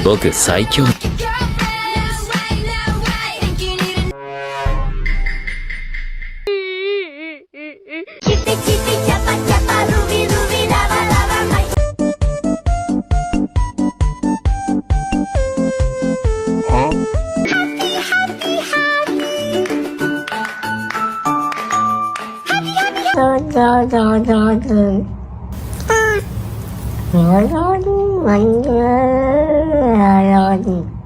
僕最強。Hãy subscribe cho kênh Ghiền Mì Gõ để không bỏ lỡ những video hấp dẫn.